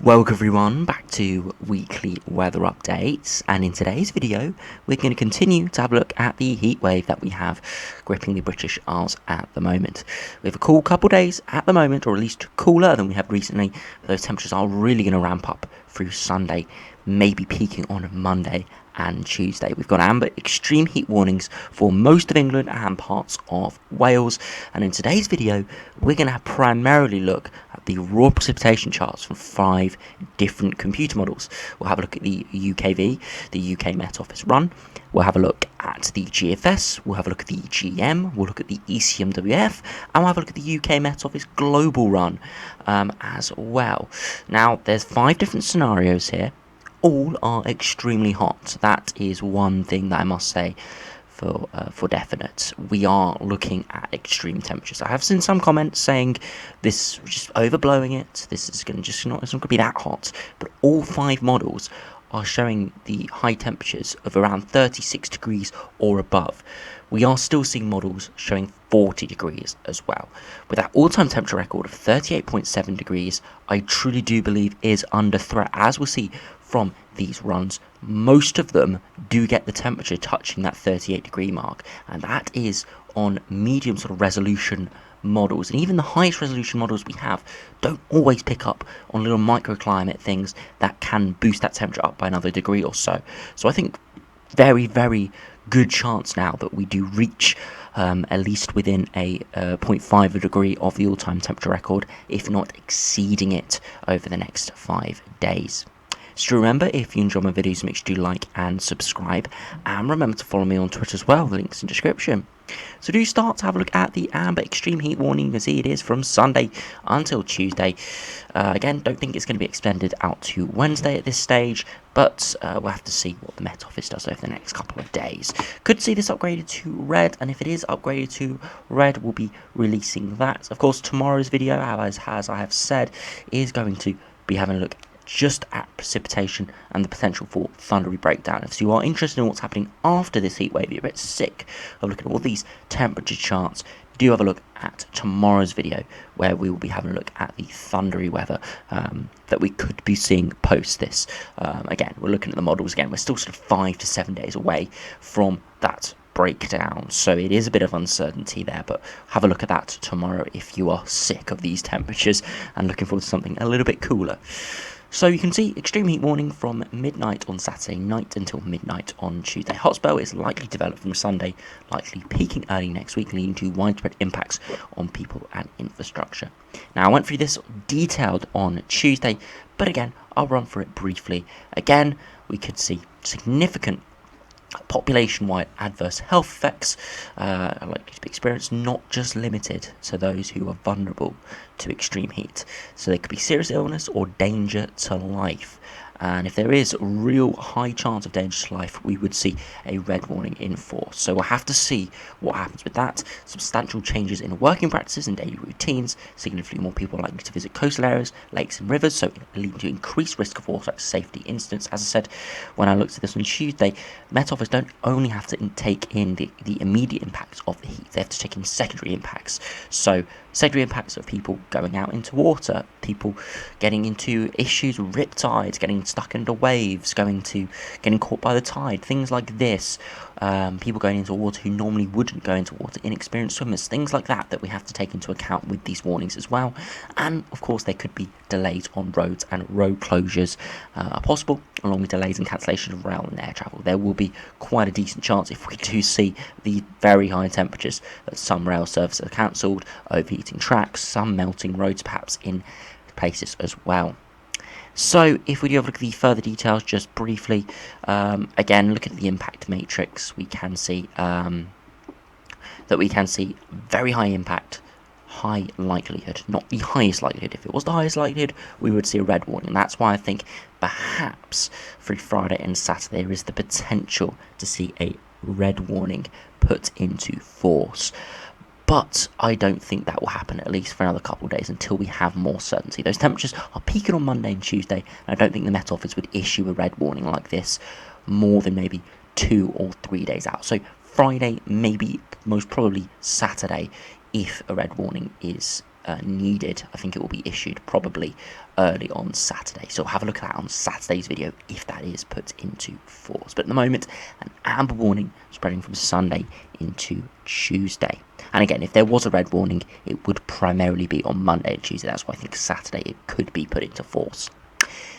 Welcome everyone back to weekly weather updates, and in today's video we're going to continue to have a look at the heat wave that we have gripping the British Isles at the moment. We have a cool couple days at the moment, or at least cooler than we have recently. Those temperatures are really going to ramp up through Sunday, maybe peaking on Monday and Tuesday. We've got amber extreme heat warnings for most of England and parts of Wales, and in today's video we're going to primarily look at the raw precipitation charts from 5 different computer models. We'll have a look at the UKV, the UK Met Office run. We'll have a look at the GFS, we'll have a look at the GM, we'll look at the ECMWF, and we'll have a look at the UK Met Office global run as well. Now there's 5 different scenarios here. All are extremely hot. That is one thing that I must say for definite. We are looking at extreme temperatures. I have seen some comments saying this is just overblowing it. This is going to just not. It's not going to be that hot. But all 5 models are showing the high temperatures of around 36 degrees or above. We are still seeing models showing 40 degrees as well. With that all-time temperature record of 38.7 degrees, I truly do believe is under threat. As we'll see from these runs, most of them do get the temperature touching that 38 degree mark, and that is on medium sort of resolution models, and even the highest resolution models we have don't always pick up on little microclimate things that can boost that temperature up by another degree or so. So I think very good chance now that we do reach at least within a 0.5 degree of the all-time temperature record, if not exceeding it over the next 5 days. So remember, if you enjoy my videos, make sure you like and subscribe, and remember to follow me on Twitter as well, the link's in the description. So do start to have a look at the amber extreme heat warning. You can see it is from Sunday until Tuesday. Again, don't think it's going to be extended out to Wednesday at this stage, but we'll have to see what the Met Office does over the next couple of days. Could see this upgraded to red, and if it is upgraded to red, we'll be releasing that. Of course, tomorrow's video, as I have said, is going to be having a look just at precipitation and the potential for thundery breakdown. If you are interested in what's happening after this heat wave, you're a bit sick of looking at all these temperature charts, do have a look at tomorrow's video, where we will be having a look at the thundery weather that we could be seeing post this. Again, we're looking at the models again. We're still sort of 5 to 7 days away from that breakdown, so it is a bit of uncertainty there, but have a look at that tomorrow if you are sick of these temperatures and looking forward to something a little bit cooler. So you can see extreme heat warning from midnight on Saturday night until midnight on Tuesday. Hot spell is likely to develop from Sunday, likely peaking early next week, leading to widespread impacts on people and infrastructure. Now I went through this detailed on Tuesday, but again I'll run through it briefly. Again, we could see significant population-wide adverse health effects are likely to be experienced, not just limited to those who are vulnerable to extreme heat. So there could be serious illness or danger to life, and if there is a real high chance of danger to life, we would see a red warning in force. So we'll have to see what happens with that. Substantial changes in working practices and daily routines, significantly more people are likely to visit coastal areas, lakes and rivers, so leading to increased risk of water safety incidents. As I said when I looked at this on Tuesday, Met Office don't only have to take in the immediate impacts of the heat, they have to take in secondary impacts. So secondary impacts of people going out into water, people getting into issues with riptides, getting stuck under waves, getting caught by the tide, things like this. People going into water who normally wouldn't go into water, inexperienced swimmers, things like that we have to take into account with these warnings as well. And of course there could be delays on roads, and road closures are possible, along with delays and cancellation of rail and air travel. There will be quite a decent chance, if we do see the very high temperatures, that some rail services are cancelled, overheating tracks, some melting roads perhaps in places as well. So if we do have a look at the further details just briefly, again looking at the impact matrix, we can see very high impact, high likelihood, not the highest likelihood. If it was the highest likelihood, we would see a red warning. That's why I think perhaps through Friday and Saturday there is the potential to see a red warning put into force. But I don't think that will happen, at least for another couple of days, until we have more certainty. Those temperatures are peaking on Monday and Tuesday, and I don't think the Met Office would issue a red warning like this more than maybe 2 or 3 days out. So Friday, maybe most probably Saturday, if a red warning is needed. I think it will be issued probably early on Saturday. So we'll have a look at that on Saturday's video if that is put into force. But at the moment, an amber warning spreading from Sunday into Tuesday. And again, if there was a red warning, it would primarily be on Monday and Tuesday. That's why I think Saturday it could be put into force.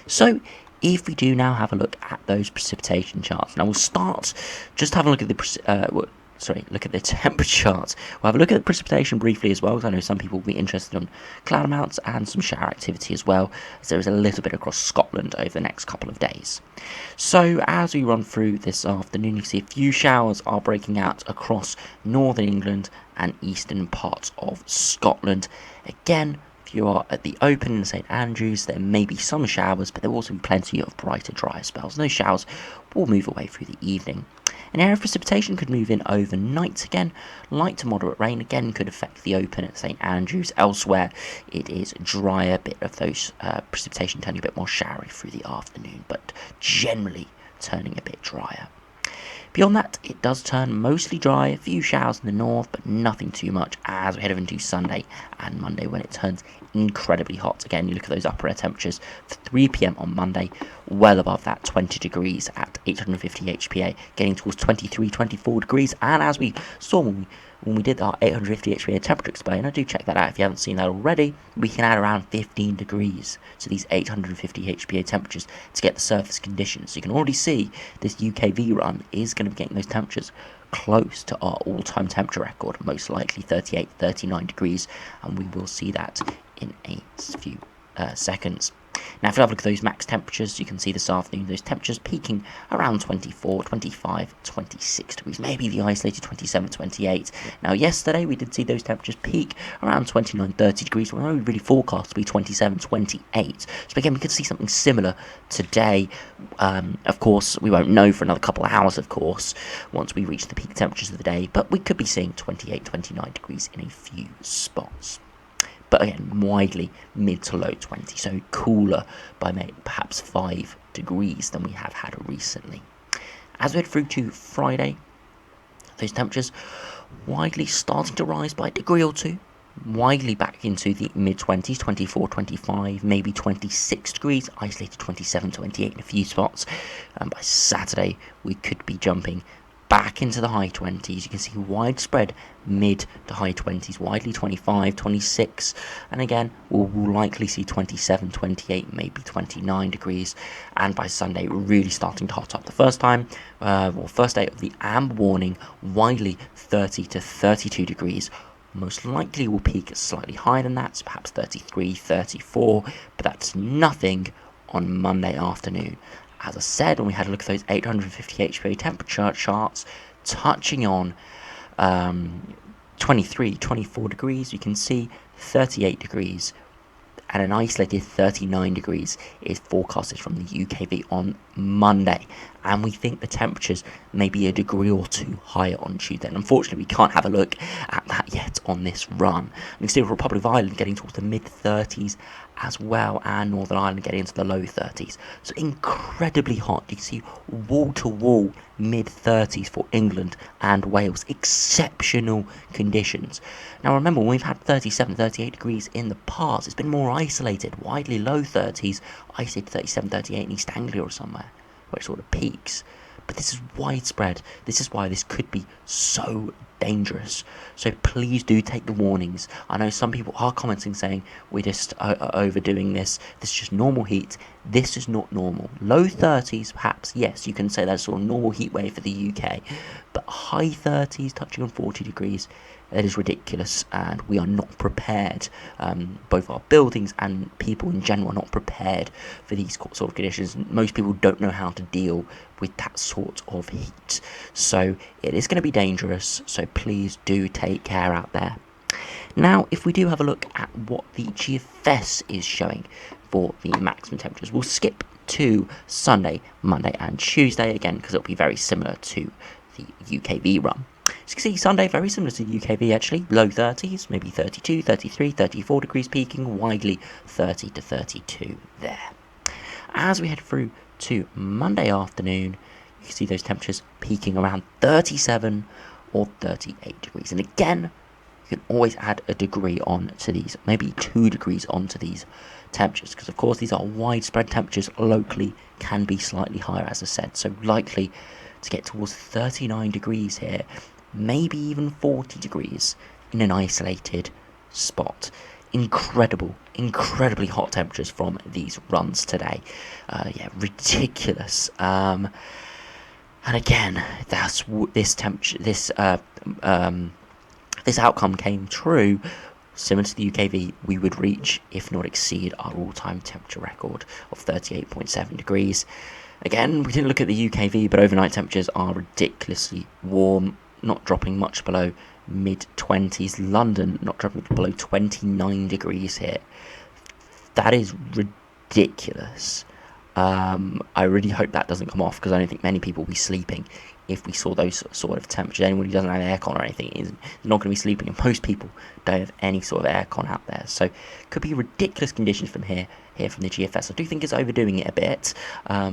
So if we do now have a look at those precipitation charts, now we'll start just have a look at the look at the temperature charts. We'll have a look at the precipitation briefly as well, because I know some people will be interested on cloud amounts and some shower activity as well, as there is a little bit across Scotland over the next couple of days. So as we run through this afternoon, you can see a few showers are breaking out across northern England and eastern parts of Scotland. Again, if you are at the open in St Andrews, there may be some showers, but there will also be plenty of brighter, drier spells. And those showers will move away through the evening. An area of precipitation could move in overnight again. Light to moderate rain again could affect the open at St Andrews. Elsewhere, it is drier, bit of those precipitation turning a bit more showery through the afternoon, but generally turning a bit drier. Beyond that, it does turn mostly dry, a few showers in the north, but nothing too much as we head into Sunday and Monday when it turns incredibly hot. Again, you look at those upper air temperatures for 3 p.m. on Monday, well above that 20 degrees at 850 HPA, getting towards 23, 24 degrees. And as we saw when we did our 850 HPA temperature display, and I do check that out if you haven't seen that already, we can add around 15 degrees to these 850 HPA temperatures to get the surface conditions. So you can already see this UKV run is going to be getting those temperatures close to our all-time temperature record, most likely 38, 39 degrees, and we will see that in a few seconds. Now, if you have a look at those max temperatures, you can see this afternoon those temperatures peaking around 24, 25, 26 degrees, maybe the isolated 27, 28. Now, yesterday we did see those temperatures peak around 29, 30 degrees. We're only really forecast to be 27, 28. So again, we could see something similar today. Of course, we won't know for another couple of hours, of course, once we reach the peak temperatures of the day, but we could be seeing 28, 29 degrees in a few spots. But again, widely mid to low 20s, so cooler by perhaps 5 degrees than we have had recently. As we head through to Friday, those temperatures widely starting to rise by a degree or two, widely back into the mid-20s, 24, 25, maybe 26 degrees, isolated 27, 28 in a few spots. And by Saturday, we could be jumping back into the high 20s. You can see widespread mid to high 20s, widely 25, 26, and again we'll likely see 27, 28, maybe 29 degrees. And by Sunday, we're really starting to hot up. The first day of the amber warning, widely 30 to 32 degrees. Most likely will peak slightly higher than that, so perhaps 33, 34, but that's nothing on Monday afternoon. As I said, when we had a look at those 850 HPA temperature charts, touching on 23, 24 degrees, you can see 38 degrees and an isolated 39 degrees is forecasted from the UKV on Monday. And we think the temperatures may be a degree or two higher on Tuesday. And unfortunately, we can't have a look at that yet on this run. You can see the Republic of Ireland getting towards the mid-30s as well, and Northern Ireland getting into the low 30s. So incredibly hot. You can see wall-to-wall mid-30s for England and Wales. Exceptional conditions. Now remember, when we've had 37, 38 degrees in the past, it's been more isolated, widely low 30s, isolated 37, 38 in East Anglia or somewhere, where it sort of peaks. But this is widespread. This is why this could be so dangerous. So please do take the warnings. I know some people are commenting saying we're just overdoing this. This is just normal heat. This is not normal. Low 30s, perhaps, yes, you can say that's sort of normal heat wave for the UK. But high 30s, touching on 40 degrees, that is ridiculous, and we are not prepared. Both our buildings and people in general are not prepared for these sort of conditions. Most people don't know how to deal with that sort of heat. So it is going to be dangerous, so please do take care out there. Now, if we do have a look at what the GFS is showing for the maximum temperatures, we'll skip to Sunday, Monday and Tuesday again, because it'll be very similar to the UKV run. So you can see Sunday, very similar to the UKV actually, low 30s, maybe 32, 33, 34 degrees peaking, widely 30 to 32 there. As we head through to Monday afternoon, you can see those temperatures peaking around 37 or 38 degrees. And again, you can always add a degree on to these, maybe 2 degrees onto these temperatures, because of course these are widespread temperatures. Locally can be slightly higher, as I said, so likely to get towards 39 degrees here, maybe even 40 degrees in an isolated spot. Incredibly hot temperatures from these runs today. Yeah, ridiculous. And again, that's this temperature. This outcome came true. Similar to the UKV, we would reach, if not exceed, our all-time temperature record of 38.7 degrees. Again, we didn't look at the UKV, but overnight temperatures are ridiculously warm, not dropping much below mid-20s. London not dropping below 29 degrees here. That is ridiculous. I really hope that doesn't come off, because I don't think many people will be sleeping if we saw those sort of temperatures. Anyone who doesn't have aircon or anything is not going to be sleeping, and most people don't have any sort of aircon out there. So could be ridiculous conditions from here from the GFS. I do think it's overdoing it a bit,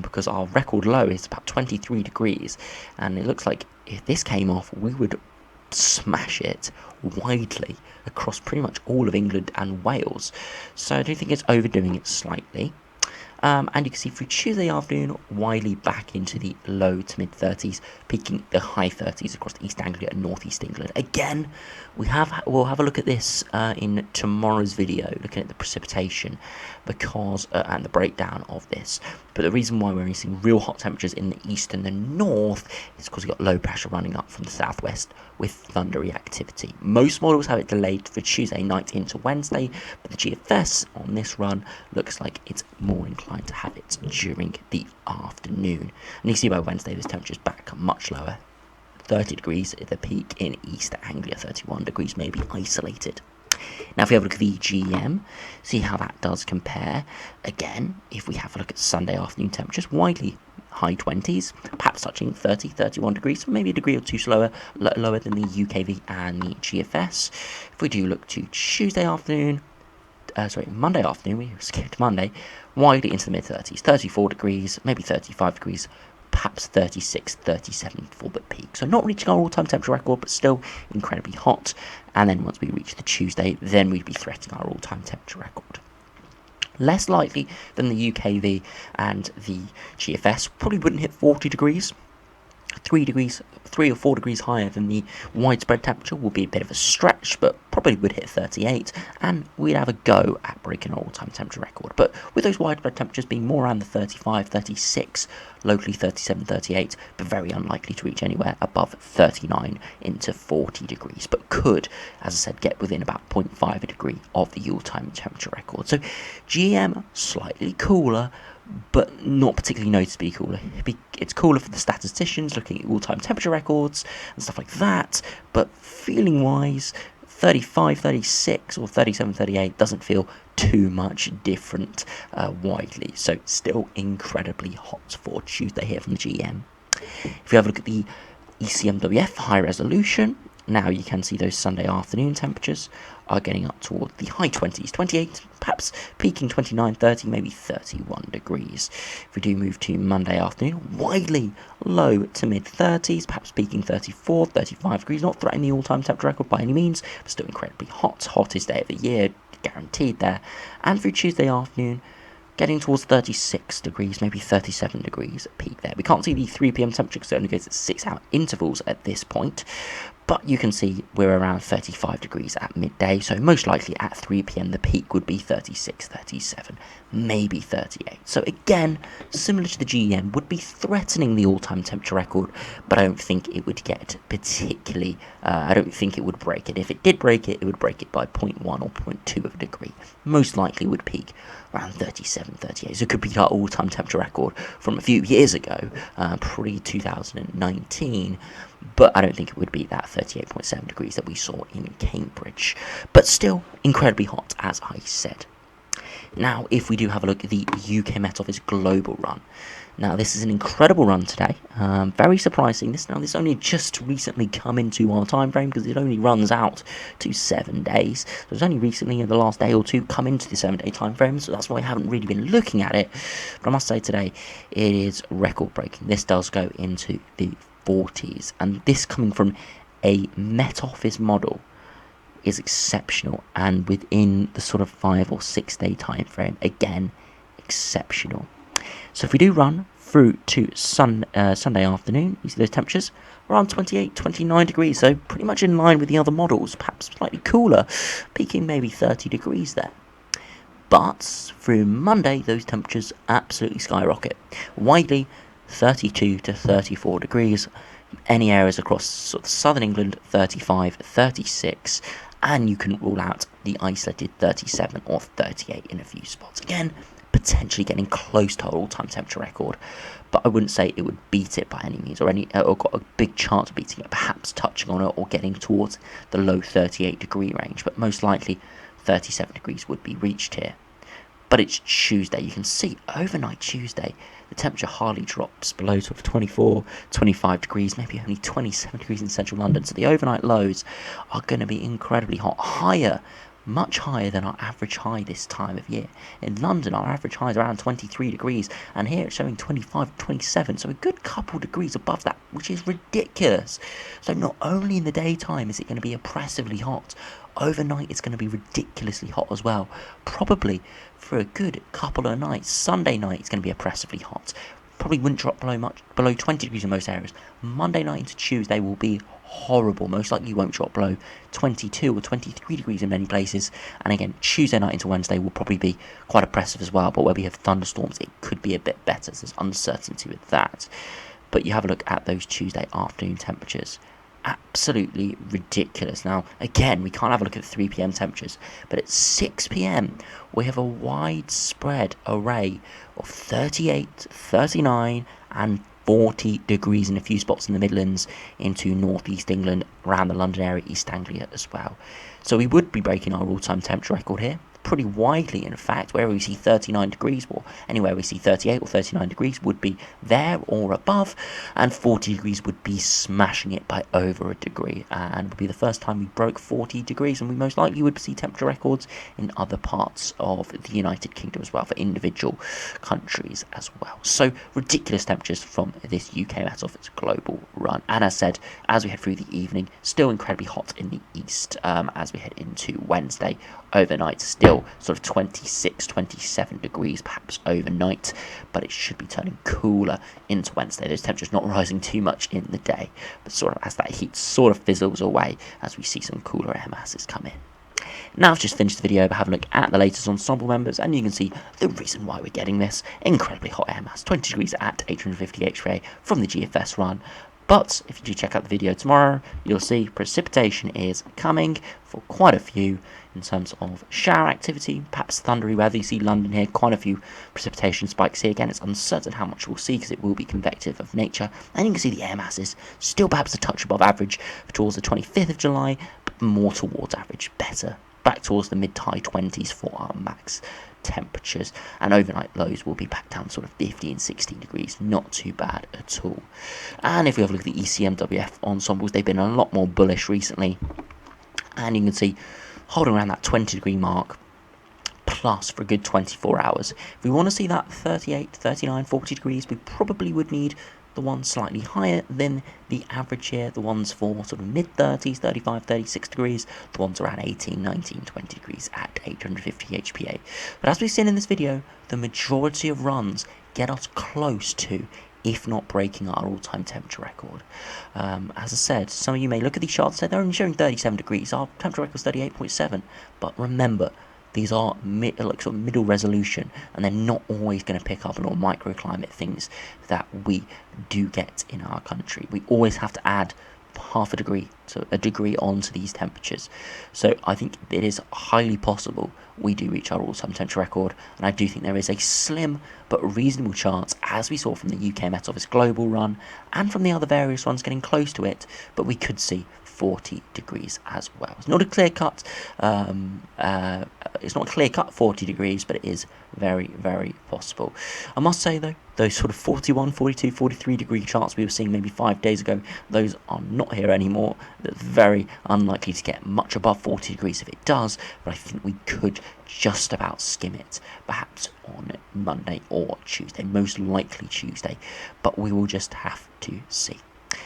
because our record low is about 23 degrees, and it looks like if this came off, we would smash it widely across pretty much all of England and Wales. So I do think it's overdoing it slightly. And you can see through Tuesday afternoon, widely back into the low to mid 30s, peaking the high 30s across East Anglia and North East England. Again, we'll have a look at this in tomorrow's video, looking at the precipitation, because and the breakdown of this. But the reason why we're only seeing real hot temperatures in the east and the north is because we've got low pressure running up from the southwest with thundery activity. Most models have it delayed for Tuesday night into Wednesday, but the GFS on this run looks like it's more inclined to have it during the afternoon. And you see by Wednesday this temperature's back much lower. 30 degrees at the peak in East Anglia, 31 degrees maybe isolated. Now if we have a look at the GEM, see how that does compare. Again, if we have a look at Sunday afternoon temperatures, widely high 20s, perhaps touching 30, 31 degrees, so maybe a degree or two lower than the UKV and the GFS. If we do look to Monday afternoon, we skipped Monday, widely into the mid-30s, 34 degrees, maybe 35 degrees, perhaps 36, 37 for the peak. So not reaching our all-time temperature record, but still incredibly hot. And then once we reach the Tuesday, then we'd be threatening our all-time temperature record. Less likely than the UKV and the GFS, probably wouldn't hit 40 degrees. 3 or 4 degrees higher than the widespread temperature will be a bit of a stretch, but probably would hit 38, and we'd have a go at breaking our all-time temperature record. But with those widespread temperatures being more around the 35, 36, locally 37, 38, but very unlikely to reach anywhere above 39 into 40 degrees, but could, as I said, get within about 0.5 a degree of the all-time temperature record. So GM slightly cooler, but not particularly noticeably cooler. It's cooler for the statisticians looking at all-time temperature records and stuff like that, but feeling-wise, 35, 36 or 37, 38 doesn't feel too much different widely. So still incredibly hot for Tuesday here from the GM. If we have a look at the ECMWF high resolution, now you can see those Sunday afternoon temperatures are getting up toward the high 20s, 28, perhaps peaking 29, 30, maybe 31 degrees. If we do move to Monday afternoon, widely low to mid 30s, perhaps peaking 34, 35 degrees, not threatening the all-time temperature record by any means, but still incredibly hot, hottest day of the year, guaranteed there. And through Tuesday afternoon, getting towards 36 degrees, maybe 37 degrees at peak there. We can't see the 3 p.m. temperature because it only goes at 6-hour intervals at this point, but you can see we're around 35 degrees at midday, so most likely at 3 p.m. the peak would be 36, 37, maybe 38. So again, similar to the GEM, would be threatening the all-time temperature record, but I don't think it would get particularly, I don't think it would break it. If it did break it, it would break it by 0.1 or 0.2 of a degree. Most likely would peak around 37, 38. So it could be our all-time temperature record from a few years ago, pre-2019, but I don't think it would be that 38.7 degrees that we saw in Cambridge. But still, incredibly hot, as I said. Now, if we do have a look at the UK Met Office Global Run. Now, this is an incredible run today. Very surprising. This only just recently come into our time frame because it only runs out to 7 days. So it's only recently, in the last day or two, come into the 7-day time frame. So that's why I haven't really been looking at it. But I must say today, it is record breaking. This does go into the 40s, and this coming from a Met Office model is exceptional, and within the sort of 5 or 6 day time frame, again, exceptional. So if we do run through to Sunday afternoon, you see those temperatures around 28, 29 degrees, so pretty much in line with the other models, perhaps slightly cooler, peaking maybe 30 degrees there. But through Monday, those temperatures absolutely skyrocket. Widely 32 to 34 degrees. Any areas across sort of southern England, 35, 36, and you couldn't rule out the isolated 37 or 38 in a few spots. Again, potentially getting close to our all-time temperature record, but I wouldn't say it would beat it by any means, or got a big chance of beating it, perhaps touching on it or getting towards the low 38 degree range, but most likely 37 degrees would be reached here. But it's Tuesday. You can see overnight Tuesday, the temperature hardly drops below sort of 24, 25 degrees, maybe only 27 degrees in central London. So the overnight lows are going to be incredibly hot, higher, much higher than our average high this time of year. In London, our average high is around 23 degrees, and here it's showing 25, 27, so a good couple degrees above that, which is ridiculous. So not only in the daytime is it going to be oppressively hot, overnight it's going to be ridiculously hot as well. Probably for a good couple of nights. Sunday night it's going to be oppressively hot. Probably wouldn't drop below 20 degrees in most areas. Monday night into Tuesday will be horrible. Most likely won't drop below 22 or 23 degrees in many places. And again, Tuesday night into Wednesday will probably be quite oppressive as well. But where we have thunderstorms, it could be a bit better. So there's uncertainty with that. But you have a look at those Tuesday afternoon temperatures. Absolutely ridiculous. Now, again, we can't have a look at 3 p.m. temperatures, but at 6 p.m. we have a widespread array of 38, 39 and 40 degrees in a few spots in the Midlands into northeast England, around the London area, East Anglia as well. So we would be breaking our all-time temperature record here. Pretty widely, in fact, where we see 39 degrees, or anywhere we see 38 or 39 degrees would be there or above, and 40 degrees would be smashing it by over a degree, and would be the first time we broke 40 degrees, and we most likely would see temperature records in other parts of the United Kingdom as well, for individual countries as well. So ridiculous temperatures from this UK Met Office global run, and as said, as we head through the evening, still incredibly hot in the east as we head into Wednesday. Overnight still sort of 26, 27 degrees perhaps overnight, but it should be turning cooler into Wednesday. Those temperatures not rising too much in the day, but sort of as that heat sort of fizzles away as we see some cooler air masses come in. Now I've just finished the video by having a look at the latest ensemble members, and you can see the reason why we're getting this incredibly hot air mass, 20 degrees at 850 HPA from the GFS run. But if you do check out the video tomorrow, you'll see precipitation is coming for quite a few in terms of shower activity, perhaps thundery weather. You see London here, quite a few precipitation spikes here. Again, it's uncertain how much we'll see because it will be convective of nature. And you can see the air masses still perhaps a touch above average towards the 25th of July, but more towards average, better. Back towards the mid to high 20s for our max temperatures, and overnight lows will be back down sort of 50 and 16 degrees, not too bad at all. And if we have a look at the ECMWF Ensembles, they've been a lot more bullish recently, and you can see holding around that 20 degree mark plus for a good 24 hours. If we want to see that 38, 39, 40 degrees, we probably would need the ones slightly higher than the average here, the ones for sort of mid-30s, 35, 36 degrees, the ones around 18, 19, 20 degrees at 850 HPA. But as we've seen in this video, the majority of runs get us close to, if not breaking, our all-time temperature record. As I said, some of you may look at these charts and say they're only showing 37 degrees, our temperature record is 38.7, but remember, these are sort of middle resolution, and they're not always going to pick up on all microclimate things that we do get in our country. We always have to add half a degree, so a degree onto these temperatures. So I think it is highly possible we do reach our all-time temperature record, and I do think there is a slim but reasonable chance, as we saw from the UK Met Office global run and from the other various ones getting close to it, but we could see 40 degrees as well. It's not a clear cut. It's not a clear cut 40 degrees, but it is very, very possible. I must say though, those sort of 41, 42, 43 degree charts we were seeing maybe 5 days ago, those are not here anymore. That's very unlikely to get much above 40 degrees if it does, but I think we could just about skim it, perhaps on Monday or Tuesday, most likely Tuesday, but we will just have to see.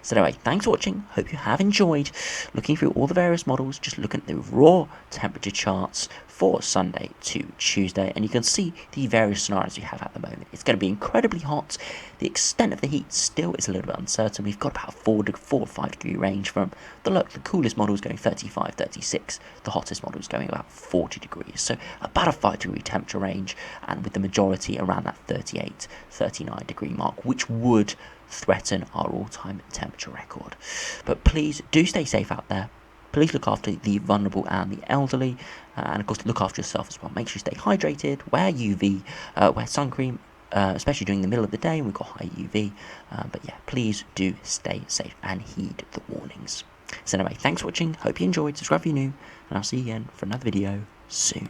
So anyway, thanks for watching. Hope you have enjoyed looking through all the various models, just looking at the raw temperature charts for Sunday to Tuesday, and you can see the various scenarios we have at the moment. It's going to be incredibly hot. The extent of the heat still is a little bit uncertain. We've got about 4 or 5 degree range from the coolest models going 35, 36, the hottest models going about 40 degrees. So about a 5 degree temperature range, and with the majority around that 38, 39 degree mark, which would threaten our all-time temperature record. But please do stay safe out there. Please look after the vulnerable and the elderly, and of course look after yourself as well. Make sure you stay hydrated, wear UV, wear sun cream, especially during the middle of the day when we've got high UV. But yeah, please do stay safe and heed the warnings. So anyway, thanks for watching, hope you enjoyed, subscribe if you're new, and I'll see you again for another video soon.